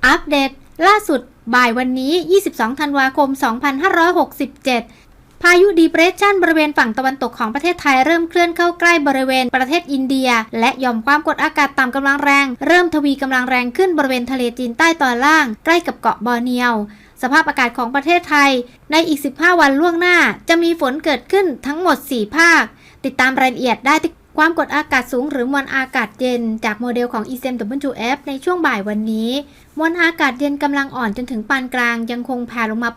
อัปเดตล่าสุดบ่ายวันนี้ 22 ธันวาคม 2567 พายุดีเพรสชันบริเวณฝั่งตะวันตกของประเทศไทยเริ่มเคลื่อนเข้าใกล้บริเวณประเทศอินเดียและหย่อมความกดอากาศต่ำกำลังแรงเริ่มทวีกำลังแรงขึ้นบริเวณทะเลจีนใต้ตอนล่างใกล้กับเกาะบอร์เนียวสภาพอากาศของประเทศไทยในอีก 15 วันล่วงหน้าจะมีฝนเกิดขึ้นทั้งหมด 4 ภาคติดตามรายละเอียดได้ที่ความกดอากาศสูงหรือมวลอากาศเย็นจากโมเดลของ ECMWF ในช่วงบ่ายวันนี้มวลอากาศเย็นกำลังอ่อนจนถึงปานกลางยังคงแผ่ลงมา